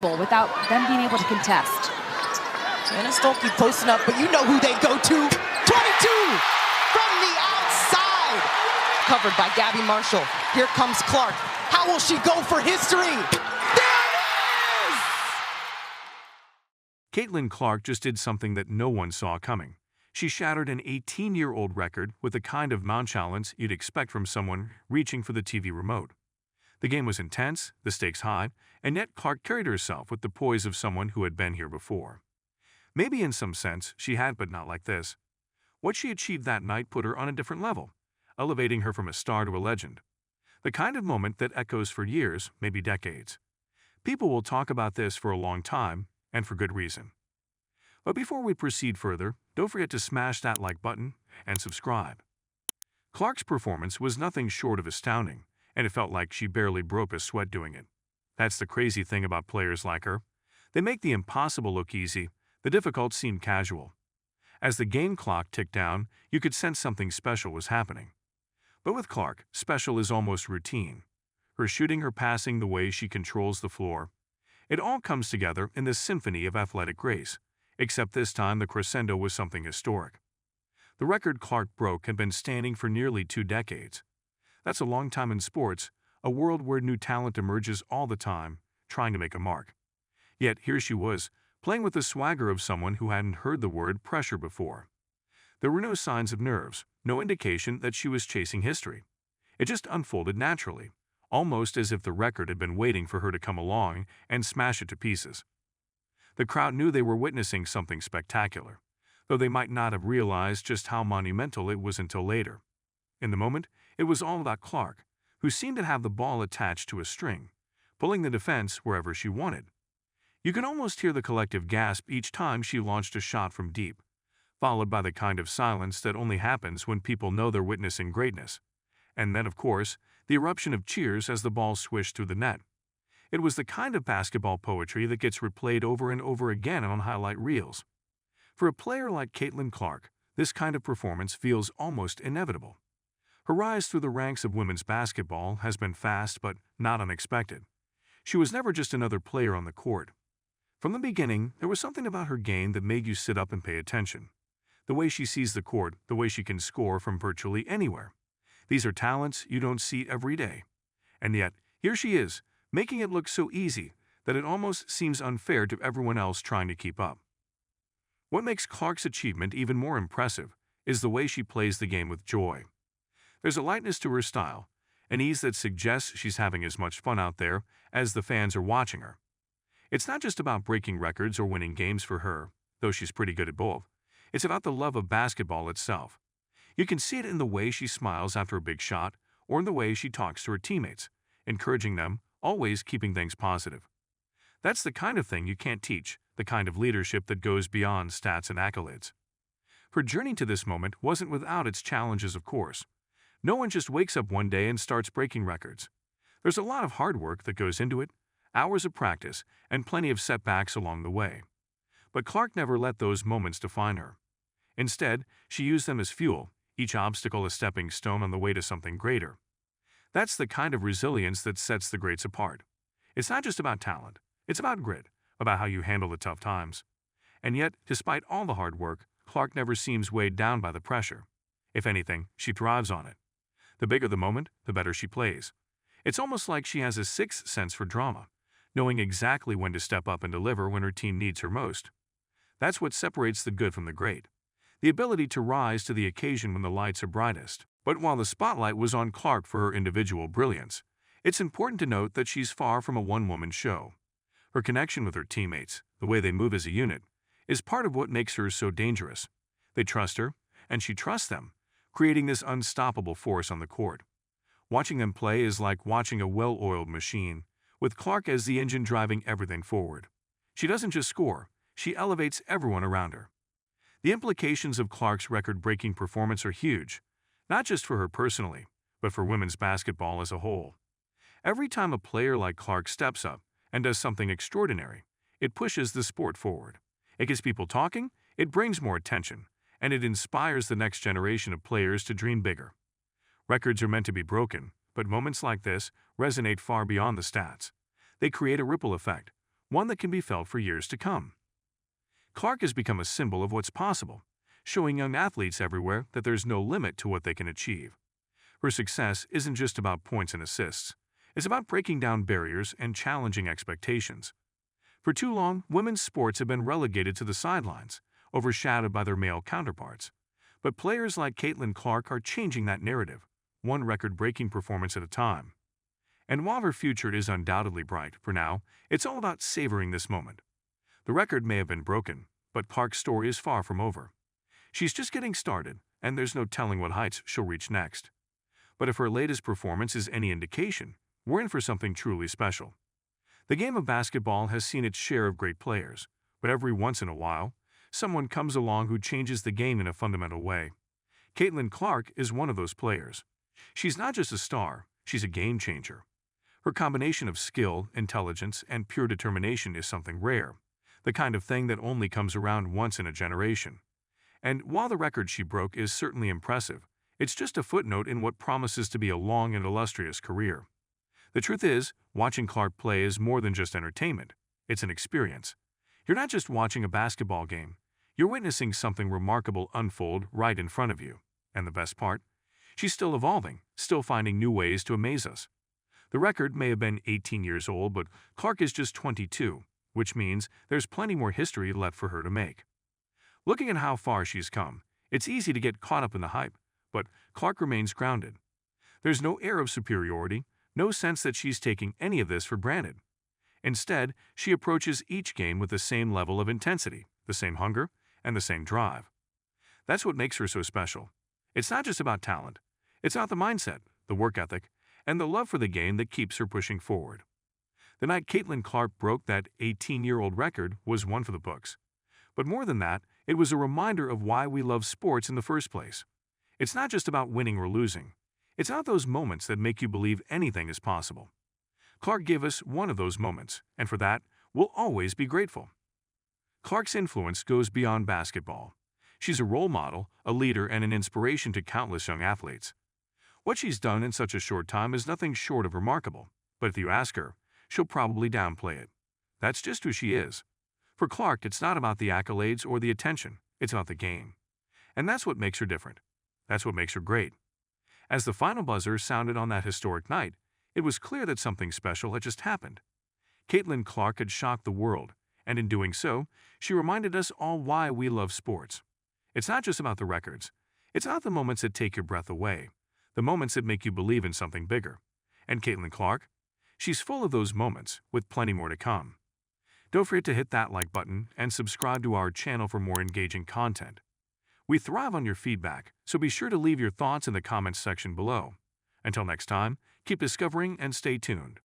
people without them being able to contest. Anna Stolke posting up, but you know who they go to. 22 from the outside. Covered by Gabby Marshall. Here comes Clark. How will she go for history? There it is! Caitlin Clark just did something that no one saw coming. She shattered an 18-year-old record with the kind of nonchalance you'd expect from someone reaching for the TV remote. The game was intense, the stakes high, and yet Clark carried herself with the poise of someone who had been here before. Maybe in some sense she had, but not like this. What she achieved that night put her on a different level, elevating her from a star to a legend. The kind of moment that echoes for years, maybe decades. People will talk about this for a long time, and for good reason. But before we proceed further, don't forget to smash that like button and subscribe. Clark's performance was nothing short of astounding, and it felt like she barely broke a sweat doing it. That's the crazy thing about players like her. They make the impossible look easy, the difficult seem casual. As the game clock ticked down, you could sense something special was happening. But with Clark, special is almost routine. Her shooting, her passing, the way she controls the floor. It all comes together in this symphony of athletic grace, except this time the crescendo was something historic. The record Clark broke had been standing for nearly 2 decades. That's a long time in sports, a world where new talent emerges all the time, trying to make a mark. Yet here she was, playing with the swagger of someone who hadn't heard the word pressure before. There were no signs of nerves, no indication that she was chasing history. It just unfolded naturally, almost as if the record had been waiting for her to come along and smash it to pieces. The crowd knew they were witnessing something spectacular, though they might not have realized just how monumental it was until later. In the moment, it was all about Clark, who seemed to have the ball attached to a string, pulling the defense wherever she wanted. You could almost hear the collective gasp each time she launched a shot from deep, followed by the kind of silence that only happens when people know they're witnessing greatness. And then, of course, the eruption of cheers as the ball swished through the net. It was the kind of basketball poetry that gets replayed over and over again on highlight reels. For a player like Caitlin Clark, this kind of performance feels almost inevitable. Her rise through the ranks of women's basketball has been fast but not unexpected. She was never just another player on the court. From the beginning, there was something about her game that made you sit up and pay attention. The way she sees the court, the way she can score from virtually anywhere. These are talents you don't see every day. And yet, here she is, making it look so easy that it almost seems unfair to everyone else trying to keep up. What makes Clark's achievement even more impressive is the way she plays the game with joy. There's a lightness to her style, an ease that suggests she's having as much fun out there as the fans are watching her. It's not just about breaking records or winning games for her, though she's pretty good at both. It's about the love of basketball itself. You can see it in the way she smiles after a big shot or in the way she talks to her teammates, encouraging them, always keeping things positive. That's the kind of thing you can't teach, the kind of leadership that goes beyond stats and accolades. Her journey to this moment wasn't without its challenges, of course. No one just wakes up one day and starts breaking records. There's a lot of hard work that goes into it, hours of practice, and plenty of setbacks along the way. But Clark never let those moments define her. Instead, she used them as fuel, each obstacle a stepping stone on the way to something greater. That's the kind of resilience that sets the greats apart. It's not just about talent, it's about grit, about how you handle the tough times. And yet, despite all the hard work, Clark never seems weighed down by the pressure. If anything, she thrives on it. The bigger the moment, the better she plays. It's almost like she has a sixth sense for drama, knowing exactly when to step up and deliver when her team needs her most. That's what separates the good from the great. The ability to rise to the occasion when the lights are brightest. But while the spotlight was on Clark for her individual brilliance, it's important to note that she's far from a one-woman show. Her connection with her teammates, the way they move as a unit, is part of what makes her so dangerous. They trust her, and she trusts them, creating this unstoppable force on the court. Watching them play is like watching a well-oiled machine, with Clark as the engine driving everything forward. She doesn't just score, she elevates everyone around her. The implications of Clark's record-breaking performance are huge, not just for her personally, but for women's basketball as a whole. Every time a player like Clark steps up and does something extraordinary, it pushes the sport forward. It gets people talking, it brings more attention, and it inspires the next generation of players to dream bigger. Records are meant to be broken, but moments like this resonate far beyond the stats. They create a ripple effect, one that can be felt for years to come. Clark has become a symbol of what's possible, showing young athletes everywhere that there's no limit to what they can achieve. Her success isn't just about points and assists. It's about breaking down barriers and challenging expectations. For too long, women's sports have been relegated to the sidelines, overshadowed by their male counterparts. But players like Caitlin Clark are changing that narrative, one record-breaking performance at a time. And while her future is undoubtedly bright, for now, it's all about savoring this moment. The record may have been broken, but Clark's story is far from over. She's just getting started, and there's no telling what heights she'll reach next. But if her latest performance is any indication, we're in for something truly special. The game of basketball has seen its share of great players, but every once in a while, someone comes along who changes the game in a fundamental way. Caitlin Clark is one of those players. She's not just a star, she's a game changer. Her combination of skill, intelligence, and pure determination is something rare, the kind of thing that only comes around once in a generation. And while the record she broke is certainly impressive, it's just a footnote in what promises to be a long and illustrious career. The truth is, watching Clark play is more than just entertainment. It's an experience. You're not just watching a basketball game. You're witnessing something remarkable unfold right in front of you. And the best part? She's still evolving, still finding new ways to amaze us. The record may have been 18 years old, but Clark is just 22, which means there's plenty more history left for her to make. Looking at how far she's come, it's easy to get caught up in the hype, but Clark remains grounded. There's no air of superiority, no sense that she's taking any of this for granted. Instead, she approaches each game with the same level of intensity, the same hunger, and the same drive. That's what makes her so special. It's not just about talent. It's about the mindset, the work ethic, and the love for the game that keeps her pushing forward. The night Caitlin Clark broke that 18-year-old record was one for the books. But more than that, it was a reminder of why we love sports in the first place. It's not just about winning or losing. It's not those moments that make you believe anything is possible. Clark gave us one of those moments, and for that, we'll always be grateful. Clark's influence goes beyond basketball. She's a role model, a leader, and an inspiration to countless young athletes. What she's done in such a short time is nothing short of remarkable, but if you ask her, she'll probably downplay it. That's just who she is. For Clark, it's not about the accolades or the attention, it's about the game. And that's what makes her different. That's what makes her great. As the final buzzer sounded on that historic night, it was clear that something special had just happened. Caitlin Clark had shocked the world, and in doing so, she reminded us all why we love sports. It's not just about the records. It's not the moments that take your breath away, the moments that make you believe in something bigger. And Caitlin Clark? She's full of those moments, with plenty more to come. Don't forget to hit that like button and subscribe to our channel for more engaging content. We thrive on your feedback, so be sure to leave your thoughts in the comments section below. Until next time, keep discovering and stay tuned.